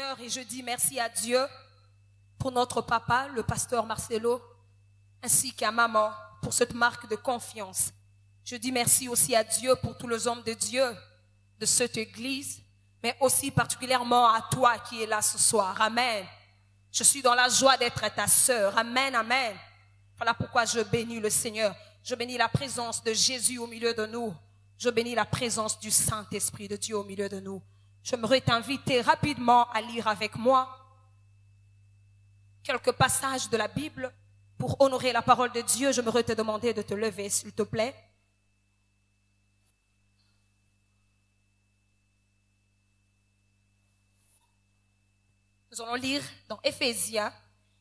Seigneur et je dis merci à Dieu pour notre papa, le pasteur Marcelo, ainsi qu'à maman pour cette marque de confiance. Je dis merci aussi à Dieu pour tous les hommes de Dieu de cette église, mais aussi particulièrement à toi qui es là ce soir. Amen. Je suis dans la joie d'être ta sœur. Amen, amen. Voilà pourquoi je bénis le Seigneur. Je bénis la présence de Jésus au milieu de nous. Je bénis la présence du Saint-Esprit de Dieu au milieu de nous. J'aimerais t'inviter rapidement à lire avec moi quelques passages de la Bible. Pour honorer la parole de Dieu, j'aimerais te demander de te lever, s'il te plaît. Nous allons lire dans Éphésiens,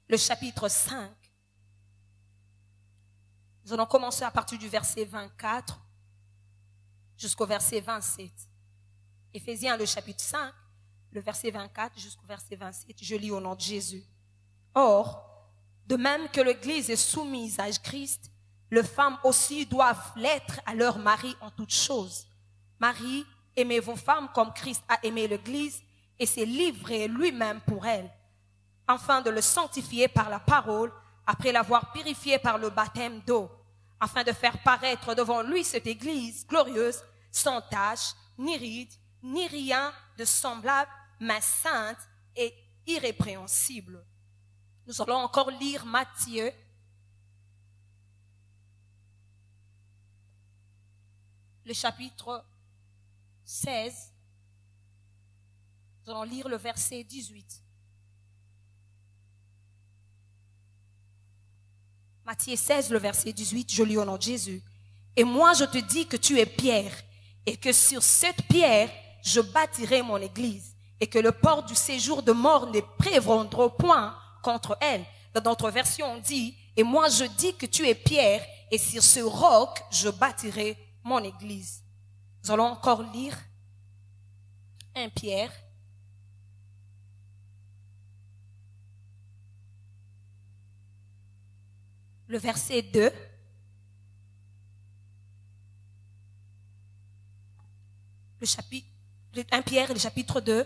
le chapitre 5. Nous allons commencer à partir du verset 24 jusqu'au verset 27. Éphésiens, le chapitre 5, le verset 24 jusqu'au verset 27. Je lis au nom de Jésus. Or, de même que l'Église est soumise à Christ, les femmes aussi doivent l'être à leur mari en toutes choses. Marie, aimez vos femmes comme Christ a aimé l'Église et s'est livré lui-même pour elle, afin de le sanctifier par la parole, après l'avoir purifié par le baptême d'eau, afin de faire paraître devant lui cette Église glorieuse, sans tache, ni ride, ni rien de semblable, mais sainte et irrépréhensible. Nous allons encore lire Matthieu, le chapitre 16. Nous allons lire le verset 18. Matthieu 16, le verset 18, je lis au nom de Jésus. Et moi je te dis que tu es Pierre, et que sur cette pierre, je bâtirai mon église, et que le port du séjour de mort ne prévaudra point contre elle. Dans notre version, on dit, et moi je dis que tu es Pierre, et sur ce roc, je bâtirai mon église. Nous allons encore lire 1 Pierre, le verset 2. Le chapitre, 1 Pierre, le chapitre 2,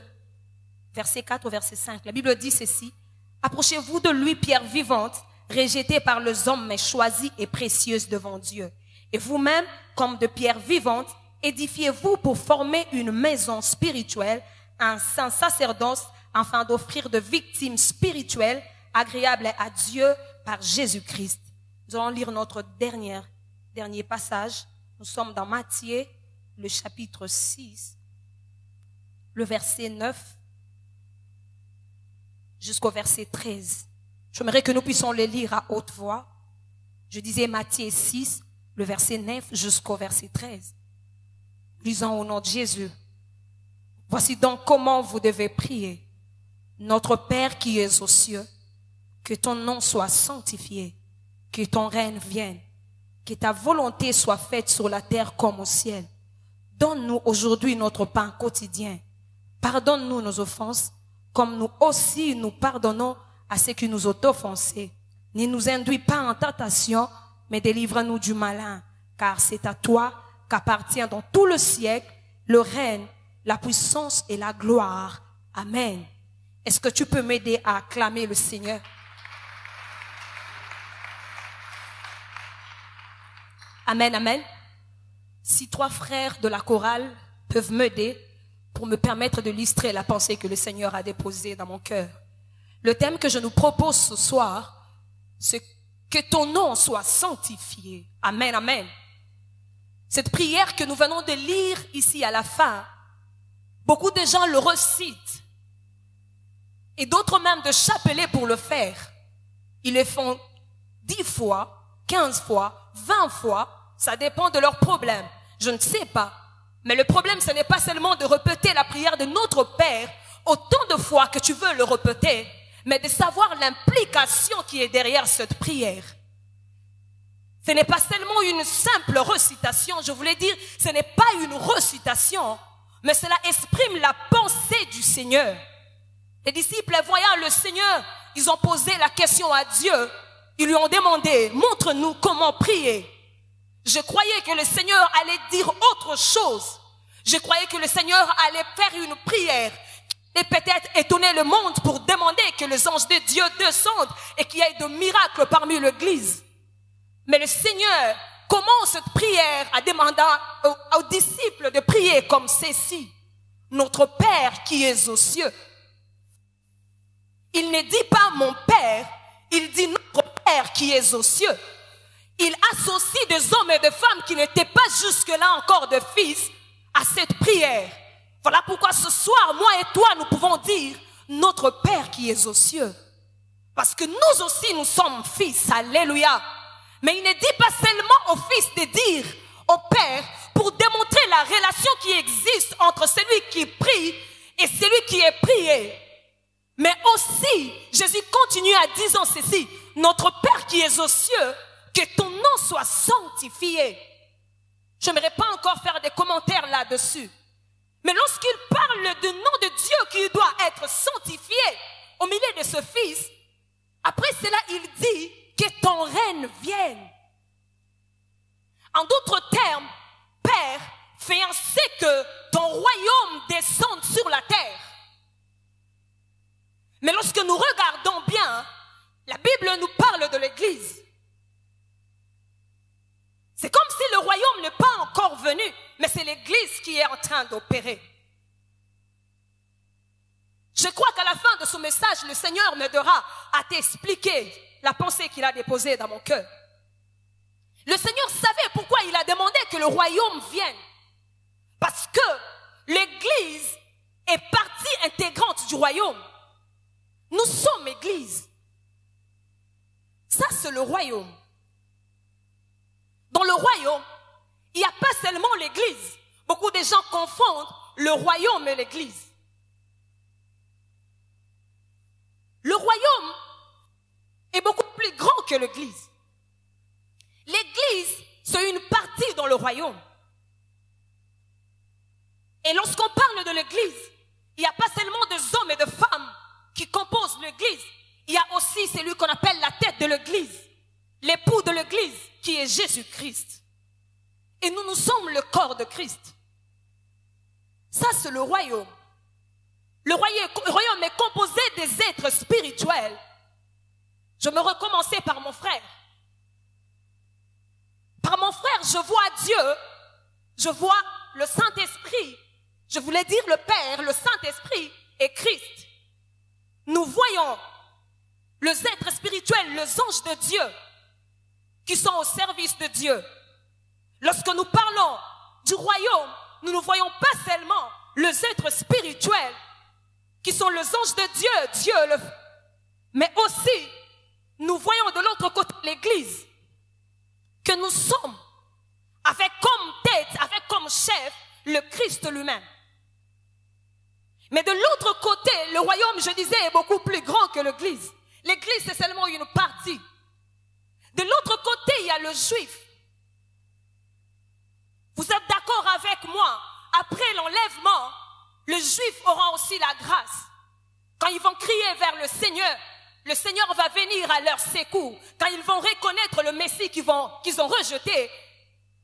verset 4 au verset 5. La Bible dit ceci. Approchez-vous de lui, pierre vivante, rejetée par les hommes, mais choisie et précieuse devant Dieu. Et vous-même, comme de pierres vivantes, édifiez-vous pour former une maison spirituelle, un saint sacerdoce, afin d'offrir de victimes spirituelles agréables à Dieu par Jésus-Christ. Nous allons lire notre dernier passage. Nous sommes dans Matthieu, le chapitre 6, le verset 9 jusqu'au verset 13. J'aimerais que nous puissions le lire à haute voix. Je disais Matthieu 6, le verset 9 jusqu'au verset 13. Lisons au nom de Jésus. Voici donc comment vous devez prier. Notre Père qui es aux cieux, que ton nom soit sanctifié, que ton règne vienne, que ta volonté soit faite sur la terre comme au ciel. Donne-nous aujourd'hui notre pain quotidien. Pardonne-nous nos offenses, comme nous aussi nous pardonnons à ceux qui nous ont offensés. Ne nous induis pas en tentation, mais délivre-nous du malin, car c'est à toi qu'appartient dans tout le siècle le règne, la puissance et la gloire. Amen. Est-ce que tu peux m'aider à acclamer le Seigneur? Amen, amen. Si 3 frères de la chorale peuvent m'aider pour me permettre de illustrer la pensée que le Seigneur a déposée dans mon cœur. Le thème que je nous propose ce soir, c'est que ton nom soit sanctifié. Amen, amen. Cette prière que nous venons de lire ici à la fin, beaucoup de gens le recitent et d'autres même de chapeler pour le faire. Ils le font 10 fois, 15 fois, 20 fois, ça dépend de leur problème. Je ne sais pas. Mais le problème, ce n'est pas seulement de répéter la prière de notre Père autant de fois que tu veux le répéter, mais de savoir l'implication qui est derrière cette prière. Ce n'est pas seulement une simple récitation, je voulais dire, ce n'est pas une récitation, mais cela exprime la pensée du Seigneur. Les disciples, voyant le Seigneur, ils ont posé la question à Dieu. Ils lui ont demandé, montre-nous comment prier. Je croyais que le Seigneur allait dire autre chose. Je croyais que le Seigneur allait faire une prière et peut-être étonner le monde pour demander que les anges de Dieu descendent et qu'il y ait de miracles parmi l'église. Mais le Seigneur commence cette prière en demandant aux disciples de prier comme ceci. Notre Père qui es aux cieux. Il ne dit pas mon Père, il dit notre Père qui est aux cieux. Il associe des hommes et des femmes qui n'étaient pas jusque-là encore de fils à cette prière. Voilà pourquoi ce soir, moi et toi, nous pouvons dire notre Père qui est aux cieux. Parce que nous aussi, nous sommes fils. Alléluia. Mais il ne dit pas seulement au fils de dire au Père pour démontrer la relation qui existe entre celui qui prie et celui qui est prié. Mais aussi, Jésus continue à dire ceci, notre Père qui est aux cieux, que ton nom soit sanctifié. Je n'aimerais pas encore faire des commentaires là-dessus. Mais lorsqu'il parle du nom de Dieu qui doit être sanctifié au milieu de ce fils, après cela, il dit que ton règne vienne. En d'autres termes, Père, fais ainsi que ton royaume descende sur la terre. Mais lorsque nous regardons bien, la Bible nous parle de l'Église. C'est comme si le royaume n'est pas encore venu, mais c'est l'Église qui est en train d'opérer. Je crois qu'à la fin de ce message, le Seigneur m'aidera à t'expliquer la pensée qu'il a déposée dans mon cœur. Le Seigneur savait pourquoi il a demandé que le royaume vienne. Parce que l'Église est partie intégrante du royaume. Nous sommes Église. Ça, c'est le royaume. Dans le royaume, il n'y a pas seulement l'Église. Beaucoup de gens confondent le royaume et l'Église. Le royaume est beaucoup plus grand que l'Église. L'Église, c'est une partie dans le royaume. Et lorsqu'on parle de l'Église, il n'y a pas seulement des hommes et des femmes qui composent l'Église. Il y a aussi celui qu'on appelle la tête de l'Église, l'époux de l'Église, qui est Jésus-Christ. Et nous sommes le corps de Christ. Ça, c'est le royaume. Le royaume est composé des êtres spirituels. Je me recommençais par mon frère. Par mon frère, je vois Dieu, je vois le Saint-Esprit. Je voulais dire le Père, le Saint-Esprit et Christ. Nous voyons les êtres spirituels, les anges de Dieu, qui sont au service de Dieu. Lorsque nous parlons du royaume, nous ne voyons pas seulement les êtres spirituels, qui sont les anges de Dieu, mais aussi, nous voyons de l'autre côté l'Église, que nous sommes, avec comme tête, avec comme chef, le Christ lui-même. Mais de l'autre côté, le royaume, je disais, est beaucoup plus grand que l'Église. L'Église, c'est seulement une partie. De l'autre côté, il y a le juif. Vous êtes d'accord avec moi? Après l'enlèvement, les juifs auront aussi la grâce. Quand ils vont crier vers le Seigneur va venir à leur secours. Quand ils vont reconnaître le Messie qu'ils ont rejeté,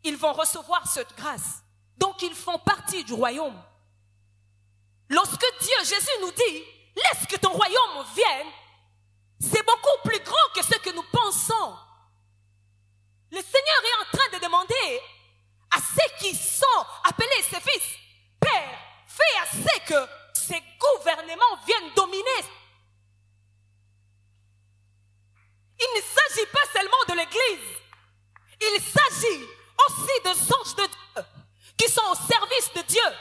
ils vont recevoir cette grâce. Donc ils font partie du royaume. Lorsque Jésus nous dit, laisse que ton royaume vienne, c'est beaucoup plus grand que ce que nous pensons. Le Seigneur est en train de demander à ceux qui sont appelés ses fils, Père, fais assez que ces gouvernements viennent dominer. Il ne s'agit pas seulement de l'Église, il s'agit aussi des anges de Dieu qui sont au service de Dieu.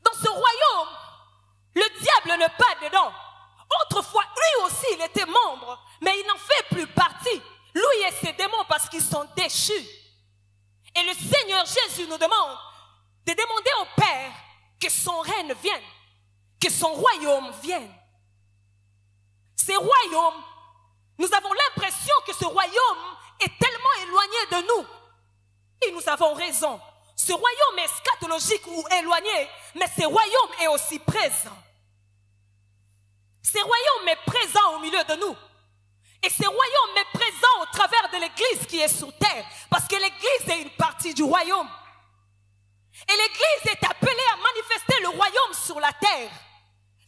Dans ce royaume, le diable n'est pas dedans. Autrefois, lui aussi, il était membre, mais il n'en fait plus partie. Lui et ses démons parce qu'ils sont déchus. Et le Seigneur Jésus nous demande de demander au Père que son règne vienne, que son royaume vienne. Ces royaumes, nous avons l'impression que ce royaume est tellement éloigné de nous. Et nous avons raison. Ce royaume est eschatologique ou éloigné, mais ce royaume est aussi présent. Ce royaume est présent au milieu de nous. Et ce royaume est présent au travers de l'Église qui est sur terre. Parce que l'Église est une partie du royaume. Et l'Église est appelée à manifester le royaume sur la terre.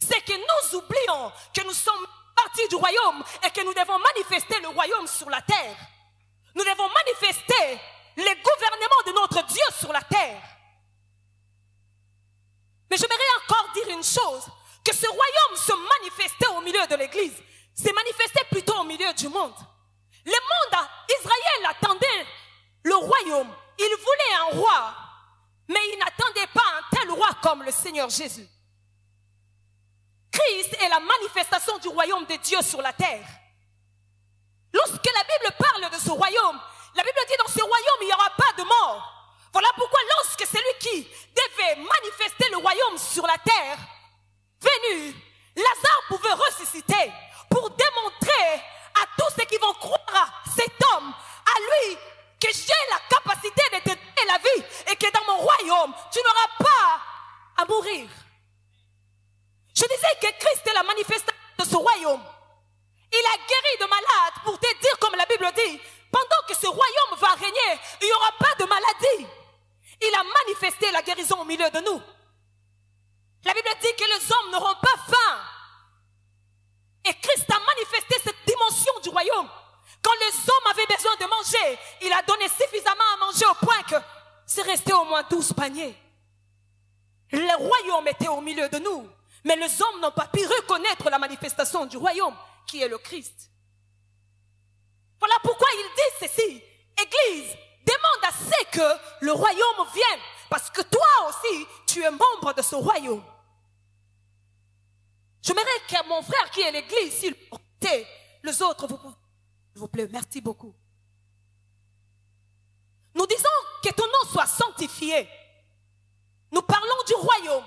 c'est que nous oublions que nous sommes partie du royaume et que nous devons manifester le royaume sur la terre. Nous devons manifester les gouvernements de notre Dieu sur la terre. Mais j'aimerais encore dire une chose, que ce royaume se manifestait au milieu de l'église, s'est manifesté plutôt au milieu du monde. Le monde, Israël attendait le royaume, il voulait un roi, mais il n'attendait pas un tel roi comme le Seigneur Jésus. Christ est la manifestation du royaume de Dieu sur la terre. Lorsque la Bible parle de ce royaume, la Bible dit dans ce royaume il n'y aura pas de mort. Voilà pourquoi lorsque celui qui devait manifester le royaume sur la terre, venu, Lazare pouvait ressusciter pour démontrer à tous ceux qui vont croire à cet homme, à lui, que j'ai la capacité de te donner la vie et que dans mon royaume, tu n'auras pas à mourir. Je disais que Christ est la manifestation de ce royaume. Il a guéri de malades pour te dire, comme la Bible dit, pendant que ce royaume va régner, il n'y aura pas de maladie. Il a manifesté la guérison au milieu de nous. La Bible dit que les hommes n'auront pas faim. Et Christ a manifesté cette dimension du royaume. Quand les hommes avaient besoin de manger, il a donné suffisamment à manger au point que c'est resté au moins 12 paniers. Le royaume était au milieu de nous. Mais les hommes n'ont pas pu reconnaître la manifestation du royaume qui est le Christ. Voilà pourquoi il dit ceci. Église, demande à ce que le royaume vienne. Parce que toi aussi, tu es membre de ce royaume. J'aimerais que mon frère qui est l'église, s'il vous plaît, les autres, s'il vous plaît, merci beaucoup. Nous disons que ton nom soit sanctifié. Nous parlons du royaume.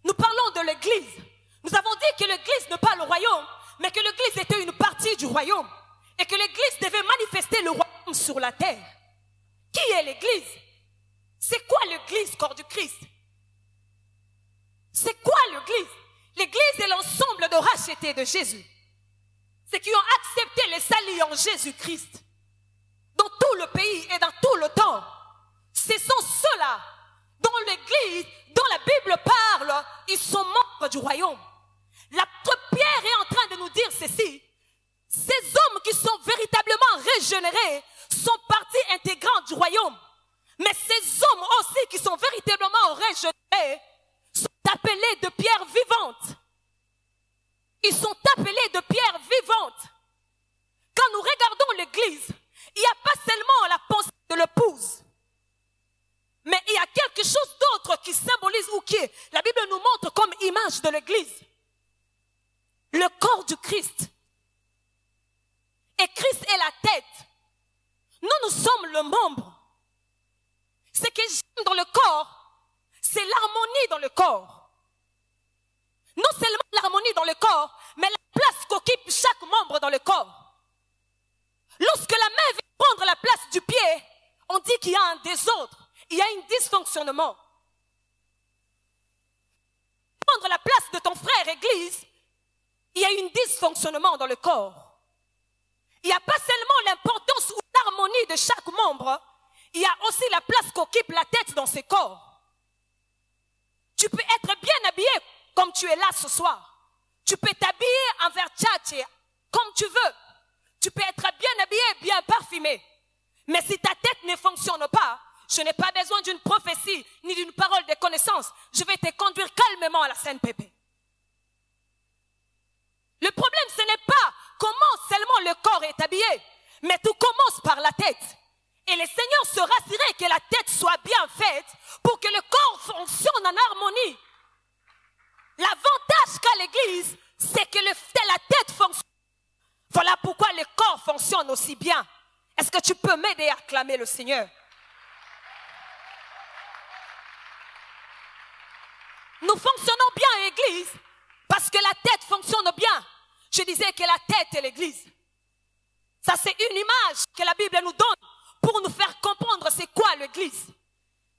Nous parlons de l'église. Nous avons dit que l'église n'est pas le royaume, mais que l'église était une partie du royaume. Et que l'église devait manifester le royaume sur la terre. Qui est l'église? C'est quoi l'église, corps du Christ? C'est quoi l'église? L'église est l'ensemble de rachetés de Jésus. Ceux qui ont accepté les saluts en Jésus-Christ. Dans tout le pays et dans tout le temps. Ce sont ceux-là dont l'église, dont la Bible parle, ils sont membres du royaume. L'apôtre Pierre est en train de nous dire ceci. Ces hommes qui sont véritablement régénérés sont partie intégrante du royaume. Mais ces hommes aussi qui sont véritablement régénérés sont appelés de pierres vivantes. Ils sont appelés de pierres vivantes. Quand nous regardons l'église, il n'y a pas seulement la pensée de l'épouse. Mais il y a quelque chose d'autre qui symbolise ou qui est, la Bible nous montre comme image de l'église. Le corps du Christ. Et Christ est la tête. Nous sommes le membre. Ce que j'aime dans le corps, c'est l'harmonie dans le corps. Non seulement l'harmonie dans le corps, mais la place qu'occupe chaque membre dans le corps. Lorsque la main vient prendre la place du pied, on dit qu'il y a un désordre, il y a un dysfonctionnement. Prendre la place de ton frère église, il y a un dysfonctionnement dans le corps. Il n'y a pas seulement l'importance ou l'harmonie de chaque membre, il y a aussi la place qu'occupe la tête dans ses corps. Tu peux être bien habillé comme tu es là ce soir. Tu peux t'habiller en Versace comme tu veux. Tu peux être bien habillé, bien parfumé. Mais si ta tête ne fonctionne pas, je n'ai pas besoin d'une prophétie ni d'une parole de connaissance. Je vais te conduire calmement à la CNPP. Le problème, ce n'est pas comment seulement le corps est habillé, mais tout commence par la tête. Et le Seigneur se rassurait que la tête soit bien faite pour que le corps fonctionne en harmonie. L'avantage qu'a l'église, c'est que la tête fonctionne. Voilà pourquoi le corps fonctionne aussi bien. Est-ce que tu peux m'aider à acclamer le Seigneur? Nous fonctionnons bien, église, parce que la tête fonctionne bien. Je disais que la tête est l'église. Ça, c'est une image que la Bible nous donne pour nous faire comprendre c'est quoi l'église.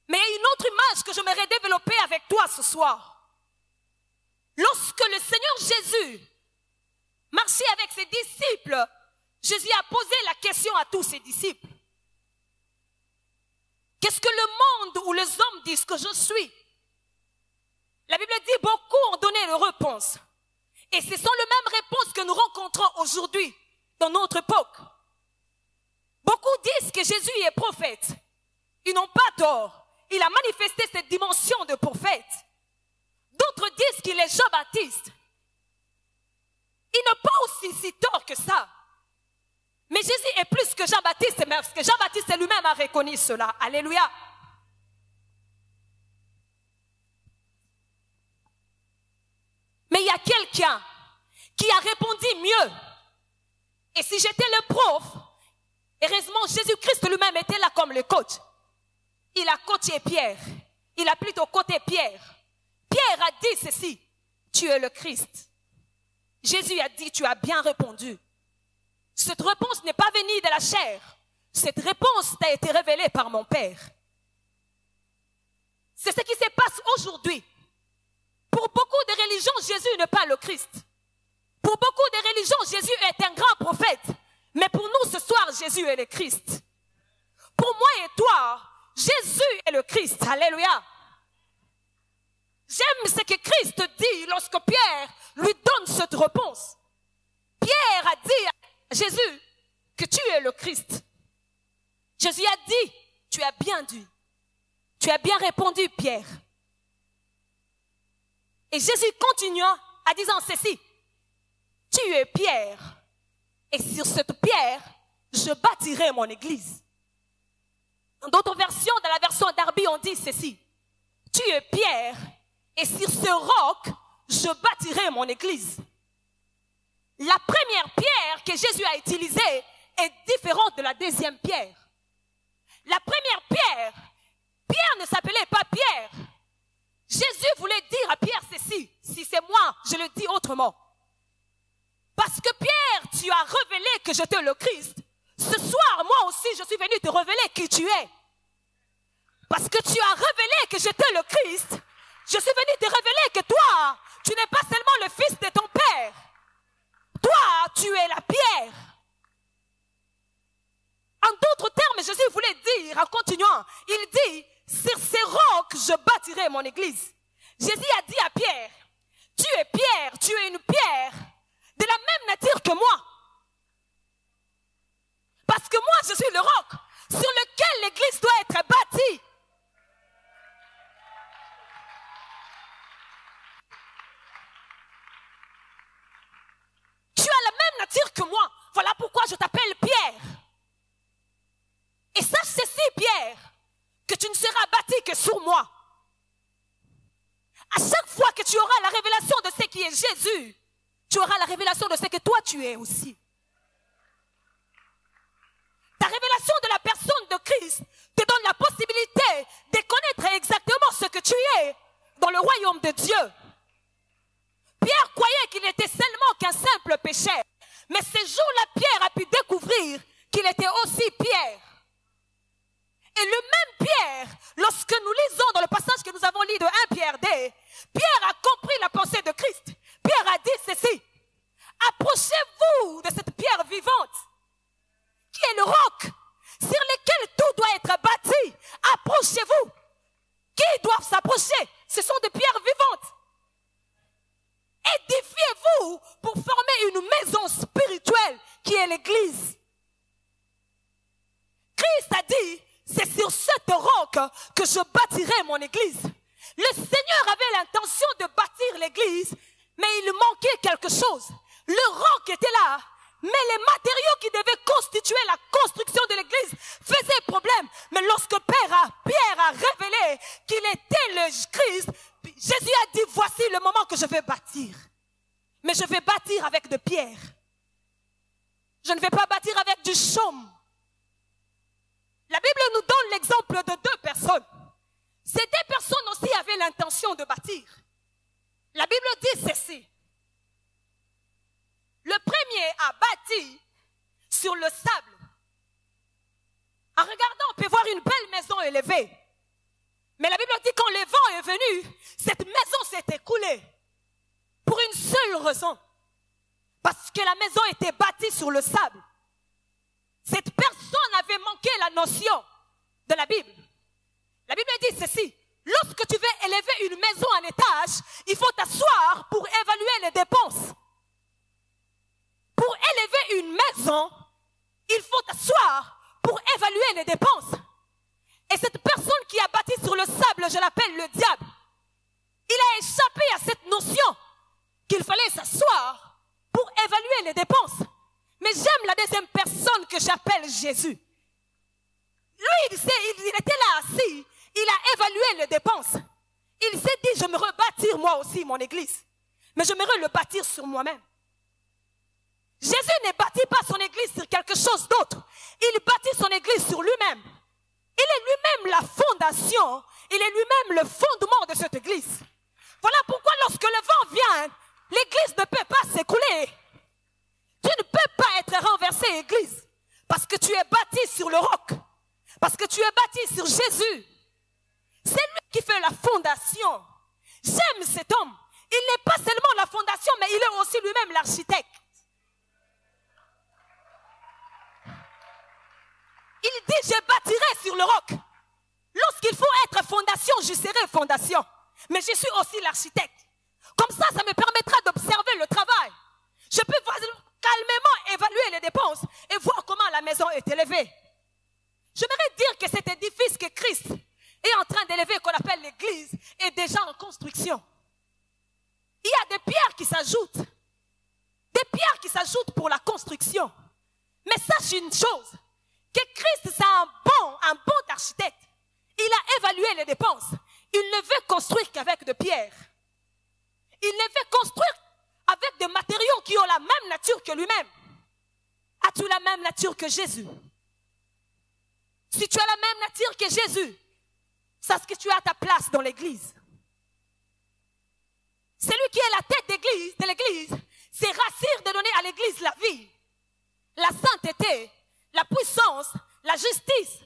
Mais il y a une autre image que j'aimerais développer avec toi ce soir. Lorsque le Seigneur Jésus marchait avec ses disciples, Jésus a posé la question à tous ses disciples. Qu'est-ce que le monde ou les hommes disent que je suis? La Bible dit beaucoup ont donné leur réponse. Et ce sont les mêmes réponses que nous rencontrons aujourd'hui dans notre époque. Beaucoup disent que Jésus est prophète. Ils n'ont pas tort. Il a manifesté cette dimension de prophète. D'autres disent qu'il est Jean-Baptiste. Il n'a pas aussi si tort que ça. Mais Jésus est plus que Jean-Baptiste, parce que Jean-Baptiste lui-même a reconnu cela. Alléluia. Mais il y a quelqu'un qui a répondu mieux. Et si j'étais le prof, heureusement Jésus-Christ lui-même était là comme le coach. Il a coaché Pierre. Il a plutôt coaché Pierre. Pierre a dit ceci: tu es le Christ. Jésus a dit: tu as bien répondu. Cette réponse n'est pas venue de la chair. Cette réponse t'a été révélée par mon Père. C'est ce qui se passe aujourd'hui. Pour beaucoup de religions, Jésus n'est pas le Christ. Pour beaucoup de religions, Jésus est un grand prophète. Mais pour nous, ce soir, Jésus est le Christ. Pour moi et toi, Jésus est le Christ. Alléluia. J'aime ce que Christ dit lorsque Pierre lui donne cette réponse. Pierre a dit à Jésus que tu es le Christ. Jésus a dit: tu as bien dit. Tu as bien répondu, Pierre. Et Jésus continua en disant ceci: tu es Pierre, et sur cette pierre, je bâtirai mon église. Dans d'autres versions, dans la version d'Arby, on dit ceci: tu es Pierre, et sur ce roc, je bâtirai mon église. La première pierre que Jésus a utilisée est différente de la deuxième pierre. La première pierre, Pierre ne s'appelait pas Pierre. Jésus voulait dire à Pierre ceci: si c'est moi, je le dis autrement. Parce que Pierre, tu as révélé que j'étais le Christ. Ce soir, moi aussi, je suis venu te révéler qui tu es. Parce que tu as révélé que j'étais le Christ. Je suis venu te révéler que toi, tu n'es pas seulement le fils de ton Père. Toi, tu es la pierre. En d'autres termes, Jésus voulait dire, en continuant, il dit: sur ces rocs, je bâtirai mon église. Jésus a dit à Pierre: tu es Pierre, tu es une pierre de la même nature que moi. Parce que moi, je suis le roc sur lequel l'église doit être bâtie. Tu as la même nature que moi. Voilà pourquoi je t'appelle Pierre. Et sache ceci, Pierre, que tu ne seras bâti que sur moi. À chaque fois que tu auras la révélation de ce qui est Jésus, tu auras la révélation de ce que toi tu es aussi. Ta révélation de la personne de Christ te donne la possibilité de connaître exactement ce que tu es dans le royaume de Dieu. Pierre croyait qu'il n'était seulement qu'un simple pécheur. Mais ce jour-là, Pierre a pu découvrir qu'il était aussi Pierre. Et le même Pierre, lorsque nous lisons dans le passage que nous avons lu de 1 Pierre 2, Pierre a compris la pensée de Christ. Pierre a dit ceci: approchez-vous de cette pierre vivante, qui est le roc, sur lequel tout doit être bâti. Approchez-vous. Qui doivent s'approcher? Ce sont des pierres vivantes. Édifiez-vous pour former une maison spirituelle qui est l'église. Christ a dit: c'est sur cette roc que je bâtirai mon église. Le Seigneur avait l'intention de bâtir l'église, mais il manquait quelque chose. Le roc était là, mais les matériaux qui devaient constituer la construction de l'église faisaient problème. Mais lorsque Pierre a révélé qu'il était le Christ, Jésus a dit: voici le moment que je vais bâtir. Mais je vais bâtir avec de pierre. Je ne vais pas bâtir avec du chaume. La Bible nous donne l'exemple de 2 personnes. Ces 2 personnes aussi avaient l'intention de bâtir. La Bible dit ceci: le premier a bâti sur le sable. En regardant, on peut voir une belle maison élevée. Mais la Bible dit quand le vent est venu, cette maison s'est écoulée. Pour une seule raison. Parce que la maison était bâtie sur le sable. Cette personne avait manqué la notion de la Bible. La Bible dit ceci: Lorsque tu veux élever une maison en étage, il faut t'asseoir pour évaluer les dépenses. Pour élever une maison, il faut t'asseoir pour évaluer les dépenses. Et cette personne qui a bâti sur le sable, je l'appelle le diable. Il a échappé à cette notion qu'il fallait s'asseoir pour évaluer les dépenses. Mais j'aime la deuxième personne que j'appelle Jésus. Lui, il était là assis, il a évalué les dépenses. Il s'est dit, je me rebâtir moi aussi mon église. Mais je me le bâtir sur moi-même. Jésus ne bâtit pas son église sur quelque chose d'autre. Il bâtit son église sur lui-même. Il est lui-même la fondation. Il est lui-même le fondement de cette église. Voilà pourquoi lorsque le vent vient, l'église ne peut pas s'écrouler. Tu ne peux pas être renversé, église, parce que tu es bâti sur le roc. Parce que tu es bâti sur Jésus. C'est lui qui fait la fondation. J'aime cet homme. Il n'est pas seulement la fondation, mais il est aussi lui-même l'architecte. Il dit, je bâtirai sur le roc. Lorsqu'il faut être fondation, je serai fondation. Mais je suis aussi l'architecte. Comme ça me permettra d'observer le travail. Je peux calmement évaluer les dépenses et voir comment la maison est élevée. J'aimerais dire que cet édifice que Christ est en train d'élever, qu'on appelle l'église, est déjà en construction. Il y a des pierres qui s'ajoutent. Des pierres qui s'ajoutent pour la construction. Mais sache une chose, que Christ, c'est un bon architecte. Il a évalué les dépenses. Il ne veut construire qu'avec de pierres. Il ne veut construire avec des matériaux qui ont la même nature que lui-même. As-tu la même nature que Jésus? Si tu as la même nature que Jésus, sache que tu as ta place dans l'église. Celui qui est la tête de l'église, c'est rassure de donner à l'église la vie, la sainteté, la puissance, la justice.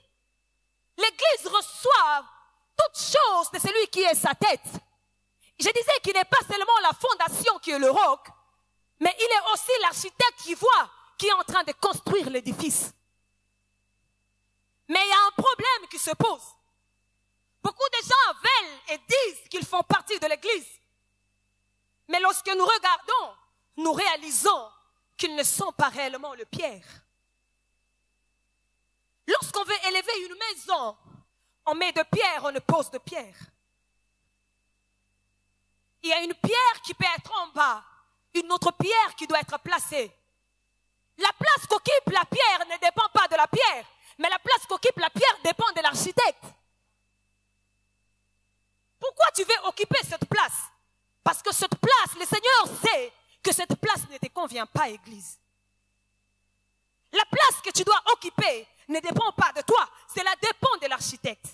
L'église reçoit toutes choses de celui qui est sa tête. Je disais qu'il n'est pas seulement la fondation qui est le roc, mais il est aussi l'architecte qui est en train de construire l'édifice. Mais il y a un problème qui se pose. Beaucoup de gens veulent et disent qu'ils font partie de l'église. Mais lorsque nous regardons, nous réalisons qu'ils ne sont pas réellement le pierre. Lorsqu'on veut élever une maison, on met de pierre, on ne pose de pierre. Il y a une pierre qui peut être en bas, une autre pierre qui doit être placée. La place qu'occupe la pierre ne dépend pas de la pierre, mais la place qu'occupe la pierre dépend de l'architecte. Pourquoi tu veux occuper cette place? Parce que cette place, le Seigneur sait que cette place ne te convient pas, église. La place que tu dois occuper ne dépend pas de toi, cela dépend de l'architecte.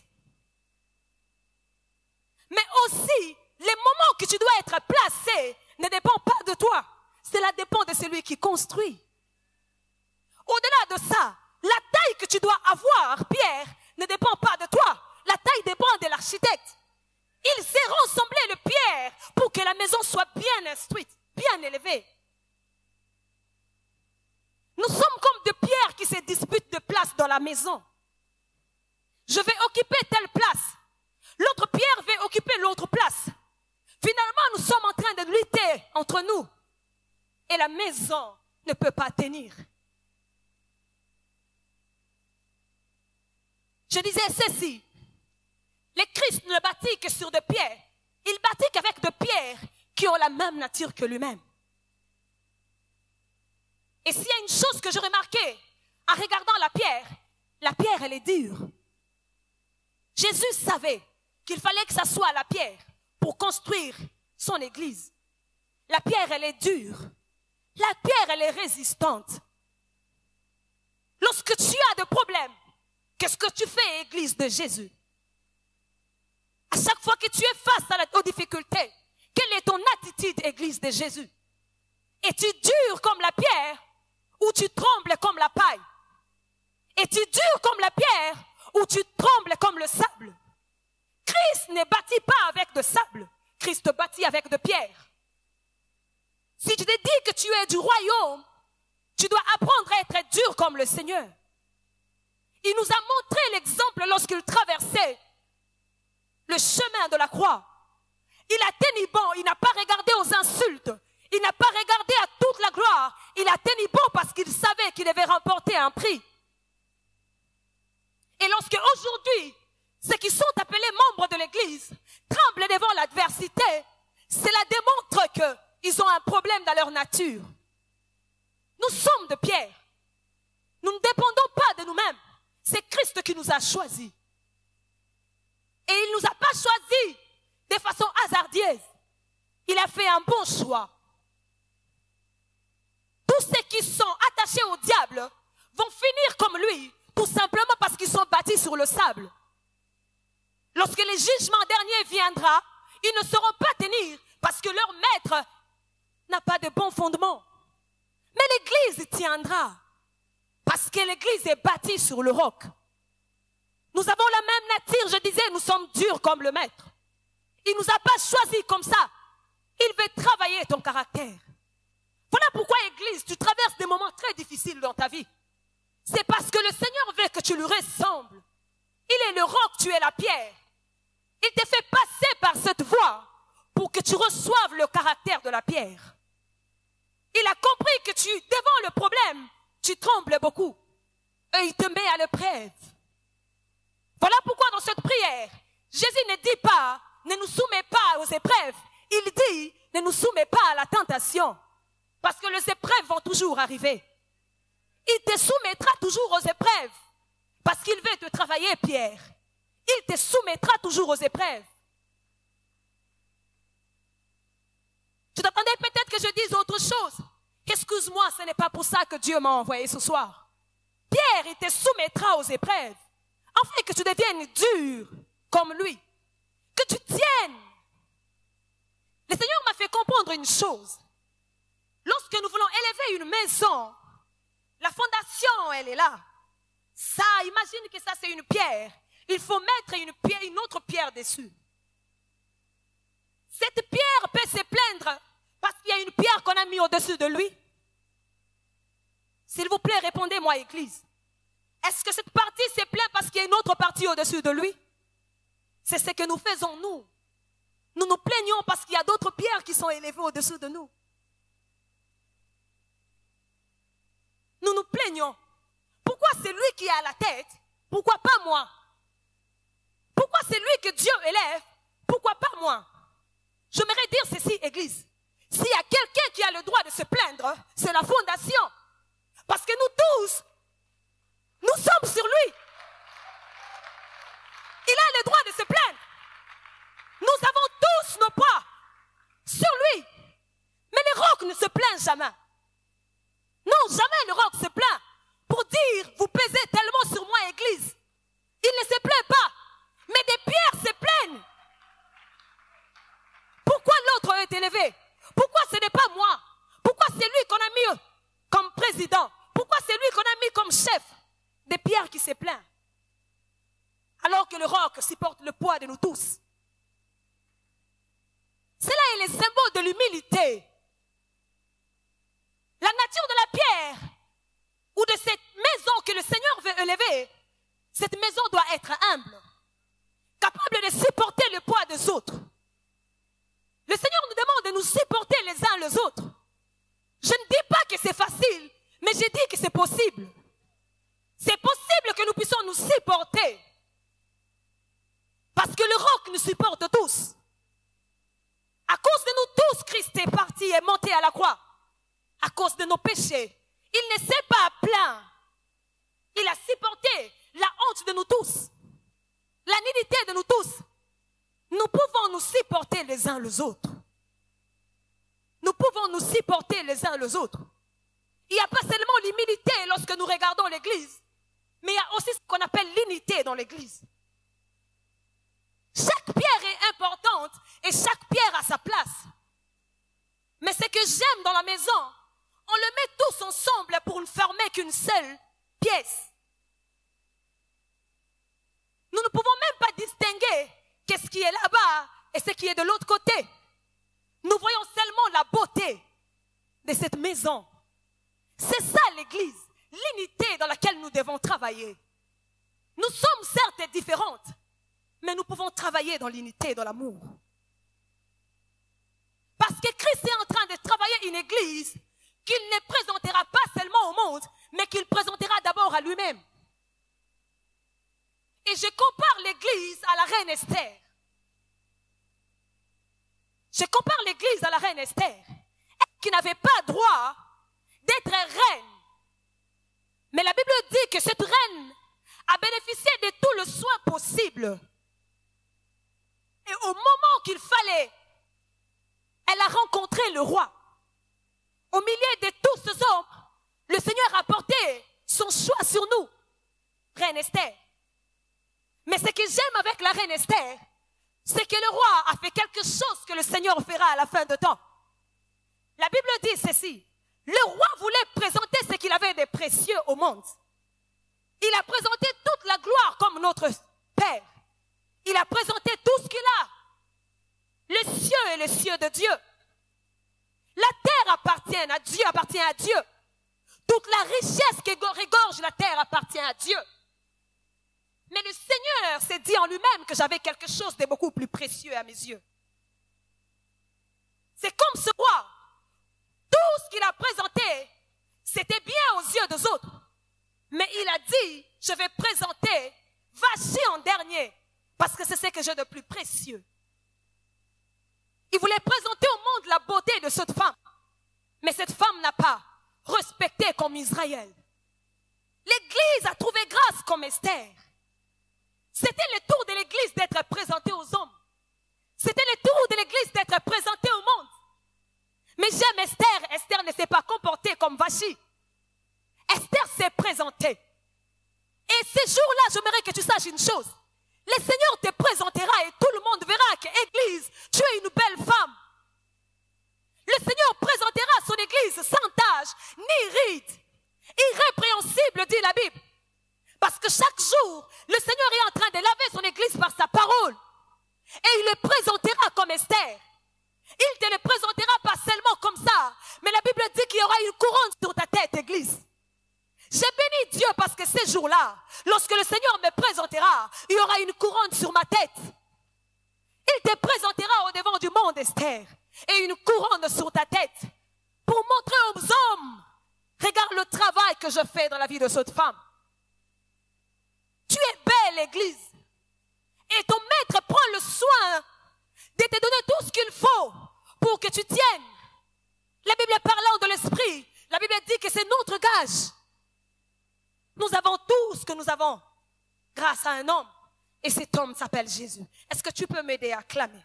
Mais aussi, les moments que tu dois être placé ne dépendent pas de toi, cela dépend de celui qui construit. Au-delà de ça, la taille que tu dois avoir, Pierre, ne dépend pas de toi, la taille dépend de l'architecte. Il s'est rassemblé le pierre pour que la maison soit bien instruite, bien élevée. Nous sommes comme des pierres qui se disputent de place dans la maison. Je vais occuper telle place. L'autre pierre va occuper l'autre place. Finalement, nous sommes en train de lutter entre nous. Et la maison ne peut pas tenir. Je disais ceci. Le Christ ne bâtit que sur des pierres. Il bâtit qu'avec des pierres qui ont la même nature que lui-même. Et s'il y a une chose que j'ai remarquée en regardant la pierre elle est dure. Jésus savait qu'il fallait que ça soit la pierre pour construire son église. La pierre elle est dure. La pierre elle est résistante. Lorsque tu as des problèmes, qu'est-ce que tu fais, église de Jésus? À chaque fois que tu es face aux difficultés, quelle est ton attitude, église de Jésus? Es-tu dur comme la pierre ou tu trembles comme la paille? Es-tu dur comme la pierre ou tu trembles comme le sable? Christ ne bâtit pas avec de sable, Christ bâtit avec de pierre. Si je te dis que tu es du royaume, tu dois apprendre à être dur comme le Seigneur. Il nous a montré l'exemple lorsqu'il traversait le chemin chemin de la croix. Il a tenu bon, il n'a pas regardé aux insultes. Il n'a pas regardé à toute la gloire. Il a tenu bon parce qu'il savait qu'il avait remporté un prix. Et lorsque aujourd'hui, ceux qui sont appelés membres de l'Église tremblent devant l'adversité, cela démontre qu'ils ont un problème dans leur nature. Nous sommes de pierre. Nous ne dépendons pas de nous-mêmes. C'est Christ qui nous a choisis. Et il ne nous a pas choisis de façon hasardeuse. Il a fait un bon choix. Tous ceux qui sont attachés au diable vont finir comme lui, tout simplement parce qu'ils sont bâtis sur le sable. Lorsque le jugement dernier viendra, ils ne sauront pas tenir parce que leur maître n'a pas de bon fondement. Mais l'Église tiendra parce que l'Église est bâtie sur le roc. Nous avons la même nature, je disais, nous sommes durs comme le maître. Il ne nous a pas choisis comme ça. Il veut travailler ton caractère. Voilà pourquoi, Église, tu traverses des moments très difficiles dans ta vie. C'est parce que le Seigneur veut que tu lui ressembles. Il est le roc, tu es la pierre. Il te fait passer par cette voie pour que tu reçoives le caractère de la pierre. Il a compris que devant le problème, tu trembles beaucoup. Et il te met à l'épreuve. Voilà pourquoi dans cette prière, Jésus ne dit pas, ne nous soumets pas aux épreuves. Il dit, ne nous soumets pas à la tentation. Parce que les épreuves vont toujours arriver. Il te soumettra toujours aux épreuves. Parce qu'il veut te travailler, Pierre. Il te soumettra toujours aux épreuves. Tu t'attendais peut-être que je dise autre chose. Excuse-moi, ce n'est pas pour ça que Dieu m'a envoyé ce soir. Pierre, il te soumettra aux épreuves. Afin que tu deviennes dur comme lui. Que tu tiennes. Le Seigneur m'a fait comprendre une chose. Lorsque nous voulons élever une maison, la fondation, elle est là. Ça, imagine que ça c'est une pierre. Il faut mettre une autre pierre dessus. Cette pierre peut se plaindre parce qu'il y a une pierre qu'on a mis au-dessus de lui. S'il vous plaît, répondez-moi, Église. Est-ce que cette partie se plaint parce qu'il y a une autre partie au-dessus de lui? C'est ce que nous faisons, nous. Nous nous plaignons parce qu'il y a d'autres pierres qui sont élevées au-dessus de nous. Nous nous plaignons. Pourquoi c'est lui qui est à la tête? Pourquoi pas moi? Pourquoi c'est lui que Dieu élève? Pourquoi pas moi? J'aimerais dire ceci, Église. S'il y a quelqu'un qui a le droit de se plaindre, c'est la fondation. Parce que nous tous, nous sommes sur lui. Il a le droit de se plaindre. Nous avons tous nos poids sur lui. Mais le roc ne se plaint jamais. Non, jamais le roc se plaint pour dire, vous pesez tellement sur moi, Église. Il ne se plaint pas. Mais des pierres se plaignent. Pourquoi l'autre est élevé? Pourquoi ce n'est pas moi? Pourquoi c'est lui qu'on a mis comme président? Pourquoi c'est lui qu'on a mis comme chef? Des pierres qui se plaignent. Alors que le roc supporte le poids de nous tous. Cela est le symbole de l'humilité. La nature de la pierre ou de cette maison que le Seigneur veut élever, cette maison doit être humble, capable de supporter le poids des autres. Le Seigneur nous demande de nous supporter les uns les autres. Je ne dis pas que c'est facile, mais je dis que c'est possible. C'est possible que nous puissions nous supporter. Parce que le roc nous supporte tous. À cause de nous tous, Christ est parti et monté à la croix. À cause de nos péchés. Il ne s'est pas plaint. Il a supporté la honte de nous tous. La nudité de nous tous. Nous pouvons nous supporter les uns les autres. Nous pouvons nous supporter les uns les autres. Il n'y a pas seulement l'humilité lorsque nous regardons l'église, mais il y a aussi ce qu'on appelle l'unité dans l'église. Chaque pierre est importante et chaque pierre a sa place. Mais ce que j'aime dans la maison, on le met tous ensemble pour ne former qu'une seule pièce. Nous ne pouvons même pas distinguer qu'est-ce qui est là-bas et ce qui est de l'autre côté. Nous voyons seulement la beauté de cette maison. C'est ça l'église, l'unité dans laquelle nous devons travailler. Nous sommes certes différentes, mais nous pouvons travailler dans l'unité, dans l'amour. Parce que Christ est en train de travailler une église qu'il ne présentera pas seulement au monde, mais qu'il présentera d'abord à lui-même. Et je compare l'église à la reine Esther. Je compare l'église à la reine Esther, qui n'avait pas droit d'être reine. Mais la Bible dit que cette reine a bénéficié de tout le soin possible. Et au moment qu'il fallait, elle a rencontré le roi. Au milieu de tous ces hommes, le Seigneur a porté son choix sur nous, reine Esther. Mais ce que j'aime avec la reine Esther, c'est que le roi a fait quelque chose que le Seigneur fera à la fin de temps. La Bible dit ceci: le roi voulait présenter ce qu'il avait de précieux au monde. Il a présenté toute la gloire comme notre Père. Il a présenté tout ce qu'il a. Les cieux et les cieux de Dieu. La terre appartient à Dieu, appartient à Dieu. Toute la richesse qui regorge la terre appartient à Dieu. Mais le Seigneur s'est dit en lui-même que j'avais quelque chose de beaucoup plus précieux à mes yeux. C'est comme ce roi. Tout ce qu'il a présenté, c'était bien aux yeux des autres. Mais il a dit, je vais présenter Vashti en dernier, parce que c'est ce que j'ai de plus précieux. Il voulait présenter au monde la beauté de cette femme. Mais cette femme n'a pas respecté comme Israël. L'Église a trouvé grâce comme Esther. C'était le tour de l'Église d'être présentée aux hommes. C'était le tour de l'Église d'être présentée au monde. Mais j'aime Esther. Esther ne s'est pas comportée comme Vashti. Esther s'est présentée. Et ce jour-là, j'aimerais que tu saches une chose. Le Seigneur te présentera et tout le monde verra que Église, tu es une belle femme. Le Seigneur présentera son Église sans tache, ni ride. Irrépréhensible, dit la Bible. Parce que chaque jour, le Seigneur est en train de laver son Église par sa parole. Et il le présentera comme Esther. Il te le présentera pas seulement comme ça, mais la Bible dit qu'il y aura une couronne sur ta tête, Église. J'ai béni Dieu parce que ces jours-là, lorsque le Seigneur me présentera, il y aura une couronne sur ma tête. Il te présentera au devant du monde, Esther, et une couronne sur ta tête pour montrer aux hommes, regarde le travail que je fais dans la vie de cette femme. Tu es belle, Église. Et ton maître prend le soin de te donner tout ce qu'il faut pour que tu tiennes. La Bible parlant de l'esprit, la Bible dit que c'est notre gage. Nous avons tout ce que nous avons grâce à un homme. Et cet homme s'appelle Jésus. Est-ce que tu peux m'aider à clamer?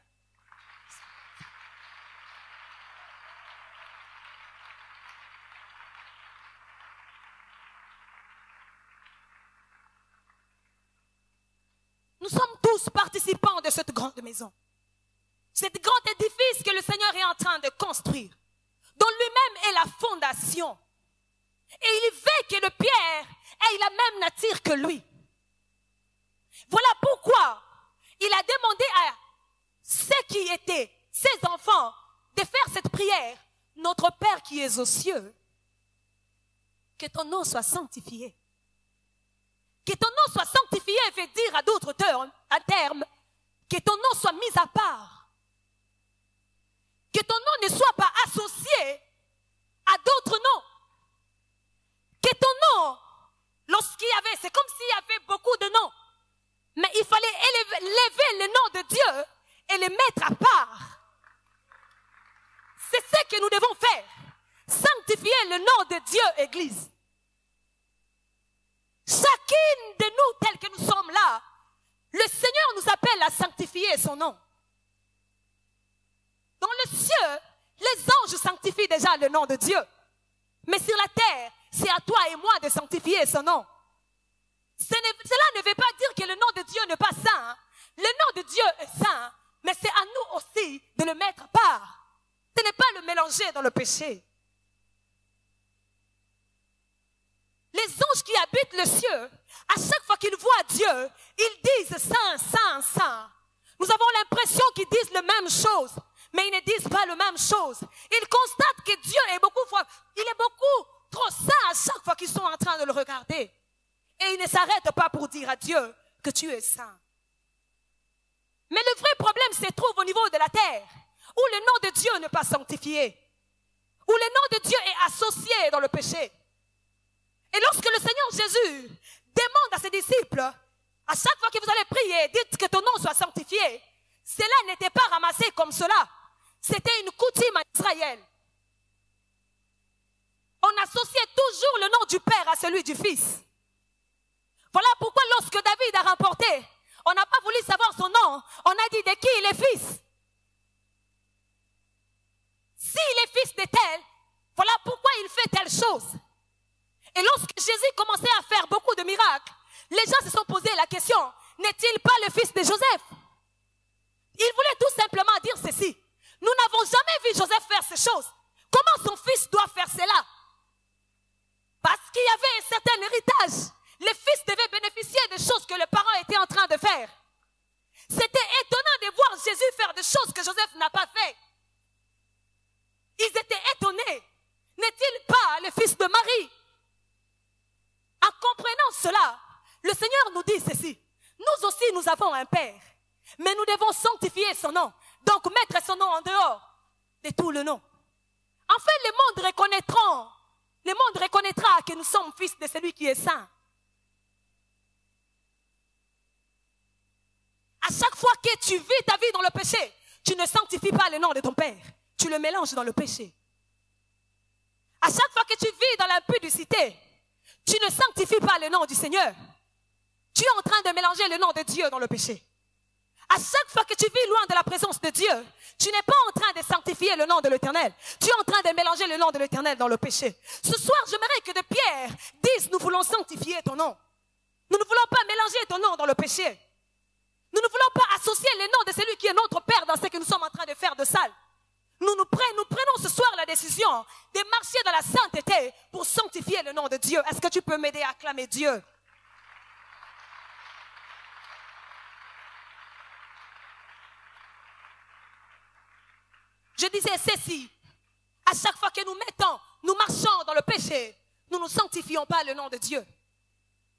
Nous sommes tous participants de cette grande maison. Cet grand édifice que le Seigneur est en train de construire, dont lui-même est la fondation. Et il veut que le Pierre ait la même nature que lui. Voilà pourquoi il a demandé à ceux qui étaient ses enfants de faire cette prière. Notre Père qui es aux cieux, que ton nom soit sanctifié. Que ton nom soit sanctifié veut dire à d'autres termes, que ton nom soit mis à part. Que ton nom ne soit pas associé à d'autres noms. Que ton nom, lorsqu'il y avait, c'est comme s'il y avait beaucoup de noms. Mais il fallait élever le nom de Dieu et le mettre à part. C'est ce que nous devons faire. Sanctifier le nom de Dieu, Église. Chacune de nous, tels que nous sommes là, le Seigneur nous appelle à sanctifier son nom. Dans le ciel, les anges sanctifient déjà le nom de Dieu. Mais sur la terre, c'est à toi et moi de sanctifier son nom. Cela ne veut pas dire que le nom de Dieu n'est pas saint. Le nom de Dieu est saint, mais c'est à nous aussi de le mettre à part. Ce n'est pas le mélanger dans le péché. Les anges qui habitent le ciel, à chaque fois qu'ils voient Dieu, ils disent saint, saint, saint. Nous avons l'impression qu'ils disent la même chose, mais ils ne disent pas la même chose. Ils constatent que Dieu est beaucoup trop saint à chaque fois qu'ils sont en train de le regarder. Et ils ne s'arrêtent pas pour dire à Dieu que tu es saint. Mais le vrai problème se trouve au niveau de la terre, où le nom de Dieu n'est pas sanctifié, où le nom de Dieu est associé dans le péché. Et lorsque le Seigneur Jésus demande à ses disciples, à chaque fois que vous allez prier, dites que ton nom soit sanctifié, cela n'était pas ramassé comme cela. C'était une coutume en Israël. On associait toujours le nom du Père à celui du Fils. Voilà pourquoi lorsque David a remporté, on n'a pas voulu savoir son nom, on a dit de qui il est fils. S'il est fils de tel, voilà pourquoi il fait telle chose. Et lorsque Jésus commençait à faire beaucoup de miracles, les gens se sont posé la question, n'est-il pas le fils de Joseph? Il voulait tout simplement dire ceci. Nous n'avons jamais vu Joseph faire ces choses. Comment son fils doit faire cela? Parce qu'il y avait un certain héritage. Les fils devaient bénéficier des choses que les parents étaient en train de faire. C'était étonnant de voir Jésus faire des choses que Joseph n'a pas fait. Ils étaient étonnés. N'est-il pas le fils de Marie? En comprenant cela, le Seigneur nous dit ceci. Nous aussi, nous avons un Père. Mais nous devons sanctifier son nom. Donc mettre son nom en dehors de tout le nom. Enfin, le monde reconnaîtra que nous sommes fils de celui qui est saint. À chaque fois que tu vis ta vie dans le péché, tu ne sanctifies pas le nom de ton Père. Tu le mélanges dans le péché. À chaque fois que tu vis dans l'impudicité, tu ne sanctifies pas le nom du Seigneur. Tu es en train de mélanger le nom de Dieu dans le péché. À chaque fois que tu vis loin de la présence de Dieu, tu n'es pas en train de sanctifier le nom de l'Éternel. Tu es en train de mélanger le nom de l'Éternel dans le péché. Ce soir, j'aimerais que de Pierre dise, nous voulons sanctifier ton nom. Nous ne voulons pas mélanger ton nom dans le péché. Nous ne voulons pas associer le nom de celui qui est notre Père dans ce que nous sommes en train de faire de sale. Nous prenons ce soir la décision de marcher dans la sainteté pour sanctifier le nom de Dieu. Est-ce que tu peux m'aider à acclamer Dieu? Je disais ceci, à chaque fois que nous marchons dans le péché, nous ne sanctifions pas le nom de Dieu.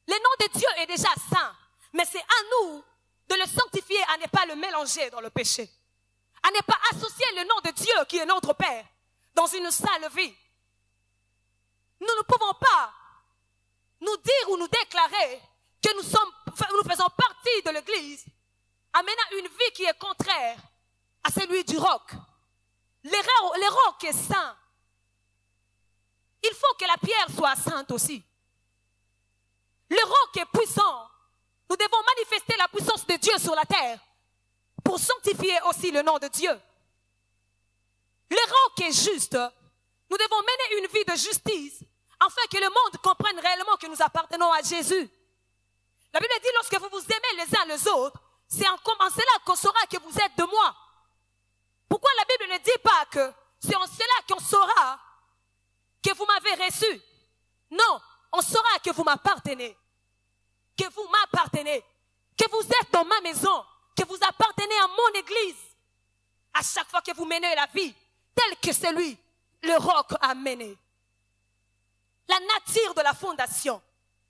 Le nom de Dieu est déjà saint, mais c'est à nous de le sanctifier, à ne pas le mélanger dans le péché. À ne pas associer le nom de Dieu qui est notre Père dans une sale vie. Nous ne pouvons pas nous dire ou nous déclarer que nous faisons partie de l'Église en menant une vie qui est contraire à celui du roc. Le roc est saint. Il faut que la pierre soit sainte aussi. Le roc est puissant. Nous devons manifester la puissance de Dieu sur la terre pour sanctifier aussi le nom de Dieu. Le roc est juste. Nous devons mener une vie de justice afin que le monde comprenne réellement que nous appartenons à Jésus. La Bible dit, lorsque vous vous aimez les uns les autres, c'est en cela qu'on saura que vous êtes de moi. Pourquoi la Bible ne dit pas que c'est en cela qu'on saura que vous m'avez reçu? Non, on saura que vous m'appartenez. Que vous m'appartenez. Que vous êtes dans ma maison. Que vous appartenez à mon église. À chaque fois que vous menez la vie telle que celui, le roc a mené. La nature de la fondation.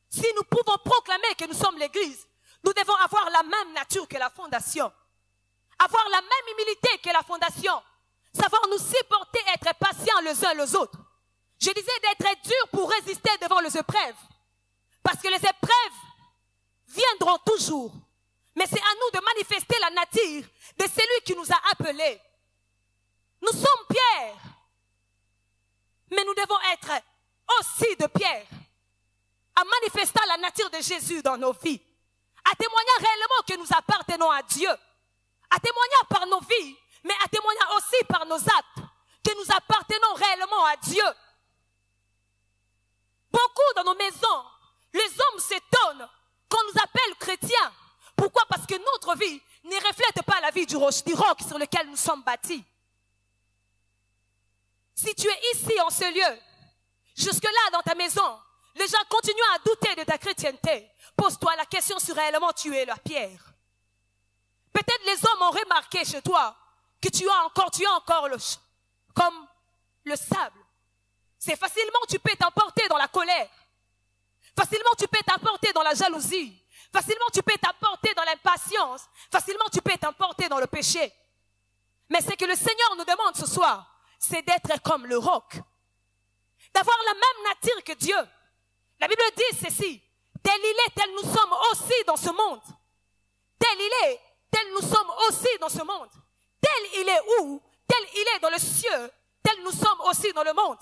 Si nous pouvons proclamer que nous sommes l'église, nous devons avoir la même nature que la fondation. Avoir la même humilité que la fondation. Savoir nous supporter, être patients les uns les autres. Je disais d'être dur pour résister devant les épreuves. Parce que les épreuves viendront toujours. Mais c'est à nous de manifester la nature de celui qui nous a appelés. Nous sommes Pierre. Mais nous devons être aussi de Pierre. En manifestant la nature de Jésus dans nos vies. À témoigner réellement que nous appartenons à Dieu. À témoigner par nos vies, mais à témoigner aussi par nos actes, que nous appartenons réellement à Dieu. Beaucoup dans nos maisons, les hommes s'étonnent qu'on nous appelle chrétiens. Pourquoi? Parce que notre vie ne reflète pas la vie du roc sur lequel nous sommes bâtis. Si tu es ici en ce lieu, jusque-là dans ta maison, les gens continuent à douter de ta chrétienté. Pose-toi la question si réellement tu es la pierre. Peut-être les hommes ont remarqué chez toi que tu as encore comme le sable. C'est facilement tu peux t'emporter dans la colère. Facilement tu peux t'emporter dans la jalousie. Facilement, tu peux t'emporter dans l'impatience. Facilement, tu peux t'emporter dans le péché. Mais ce que le Seigneur nous demande ce soir, c'est d'être comme le roc. D'avoir la même nature que Dieu. La Bible dit ceci. Tel il est, tel nous sommes aussi dans ce monde. Tel il est, tel nous sommes aussi dans ce monde. Tel il est où? Tel il est dans le ciel, tel nous sommes aussi dans le monde.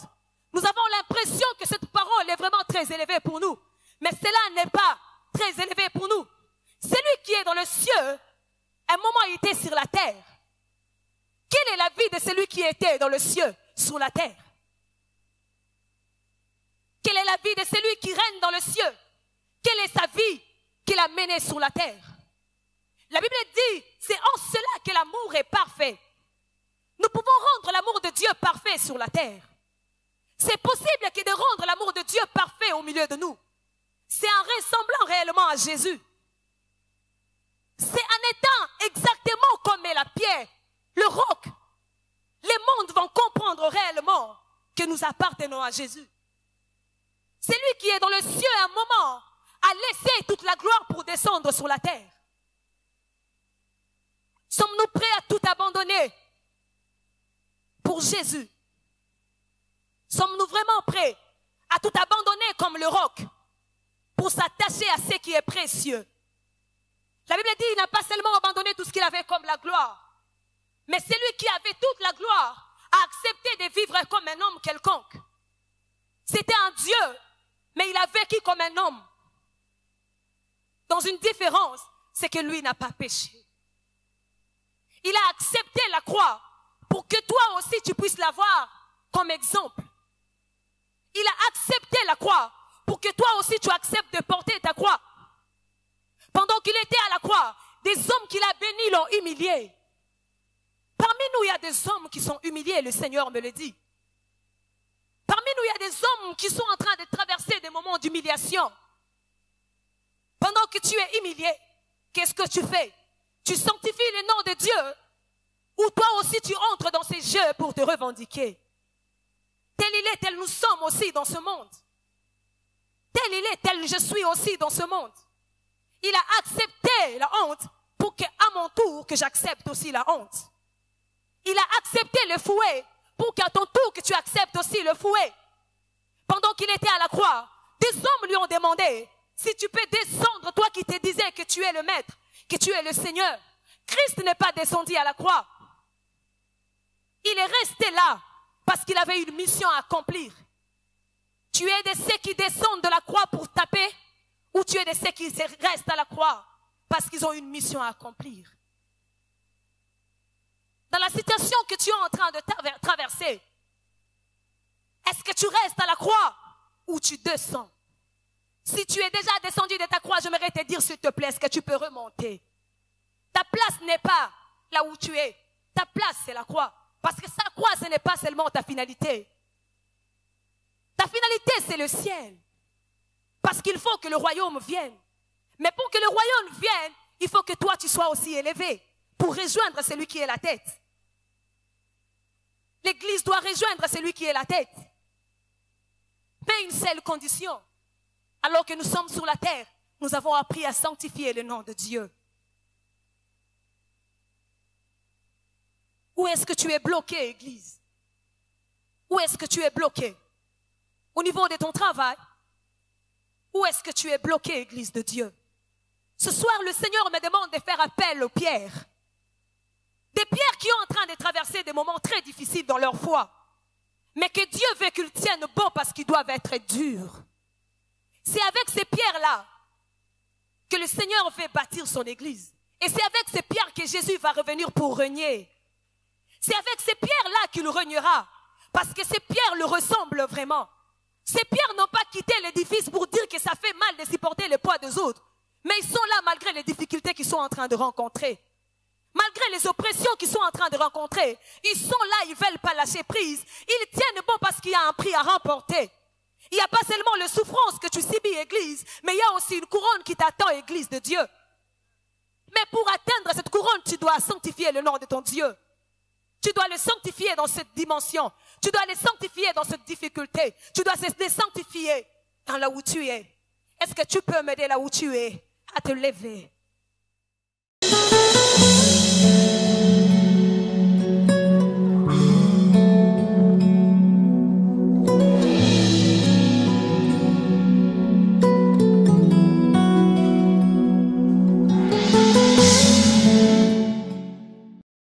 Nous avons l'impression que cette parole est vraiment très élevée pour nous. Mais cela n'est pas très élevé pour nous. Celui qui est dans le ciel, à un moment il était sur la terre. Quelle est la vie de celui qui était dans le ciel, sur la terre? Quelle est la vie de celui qui règne dans le ciel? Quelle est sa vie qu'il a menée sur la terre? La Bible dit, c'est en cela que l'amour est parfait. Nous pouvons rendre l'amour de Dieu parfait sur la terre. C'est possible que de rendre l'amour de Dieu parfait au milieu de nous. C'est en ressemblant réellement à Jésus. C'est en étant exactement comme la pierre, le roc. Les mondes vont comprendre réellement que nous appartenons à Jésus. C'est lui qui est dans le ciel à un moment a laissé toute la gloire pour descendre sur la terre. Sommes-nous prêts à tout abandonner pour Jésus? Sommes-nous vraiment prêts à tout abandonner comme le roc pour s'attacher à ce qui est précieux? La Bible dit qu'il n'a pas seulement abandonné tout ce qu'il avait comme la gloire, mais celui qui avait toute la gloire a accepté de vivre comme un homme quelconque. C'était un Dieu, mais il a vécu comme un homme. Dans une différence, c'est que lui n'a pas péché. Il a accepté la croix pour que toi aussi tu puisses l'avoir comme exemple. Il a accepté la croix pour que toi aussi tu acceptes de porter ta croix. Pendant qu'il était à la croix, des hommes qu'il a bénis l'ont humilié. Parmi nous, il y a des hommes qui sont humiliés, le Seigneur me le dit. Parmi nous, il y a des hommes qui sont en train de traverser des moments d'humiliation. Pendant que tu es humilié, qu'est-ce que tu fais? Tu sanctifies le nom de Dieu, ou toi aussi tu entres dans ces jeux pour te revendiquer. Tel il est, tel nous sommes aussi dans ce monde. Tel il est, tel je suis aussi dans ce monde. Il a accepté la honte pour qu'à mon tour, que j'accepte aussi la honte. Il a accepté le fouet pour qu'à ton tour, que tu acceptes aussi le fouet. Pendant qu'il était à la croix, des hommes lui ont demandé, si tu peux descendre, toi qui te disais que tu es le maître, que tu es le Seigneur. Christ n'est pas descendu à la croix. Il est resté là parce qu'il avait une mission à accomplir. Tu es de ceux qui descendent de la croix pour taper, ou tu es de ceux qui restent à la croix parce qu'ils ont une mission à accomplir. Dans la situation que tu es en train de traverser, est-ce que tu restes à la croix ou tu descends? Si tu es déjà descendu de ta croix, j'aimerais te dire, s'il te plaît, est-ce que tu peux remonter? Ta place n'est pas là où tu es. Ta place, c'est la croix. Parce que sa croix, ce n'est pas seulement ta finalité. Ta finalité, c'est le ciel. Parce qu'il faut que le royaume vienne. Mais pour que le royaume vienne, il faut que toi, tu sois aussi élevé pour rejoindre celui qui est la tête. L'Église doit rejoindre celui qui est la tête. Mais une seule condition. Alors que nous sommes sur la terre, nous avons appris à sanctifier le nom de Dieu. Où est-ce que tu es bloqué, Église? Où est-ce que tu es bloqué? Au niveau de ton travail? Où est-ce que tu es bloqué, Église de Dieu? Ce soir, le Seigneur me demande de faire appel aux pierres. Des pierres qui sont en train de traverser des moments très difficiles dans leur foi. Mais que Dieu veut qu'ils tiennent bon parce qu'ils doivent être durs. C'est avec ces pierres-là que le Seigneur fait bâtir son église. Et c'est avec ces pierres que Jésus va revenir pour régner. C'est avec ces pierres-là qu'il régnera. Parce que ces pierres le ressemblent vraiment. Ces pierres n'ont pas quitté l'édifice pour dire que ça fait mal de supporter le poids des autres. Mais ils sont là malgré les difficultés qu'ils sont en train de rencontrer. Malgré les oppressions qu'ils sont en train de rencontrer. Ils sont là, ils ne veulent pas lâcher prise. Ils tiennent bon parce qu'il y a un prix à remporter. Il n'y a pas seulement la souffrance que tu subis, Église, mais il y a aussi une couronne qui t'attend, Église de Dieu. Mais pour atteindre cette couronne, tu dois sanctifier le nom de ton Dieu. Tu dois le sanctifier dans cette dimension. Tu dois le sanctifier dans cette difficulté. Tu dois le sanctifier dans là où tu es. Est-ce que tu peux m'aider là où tu es à te lever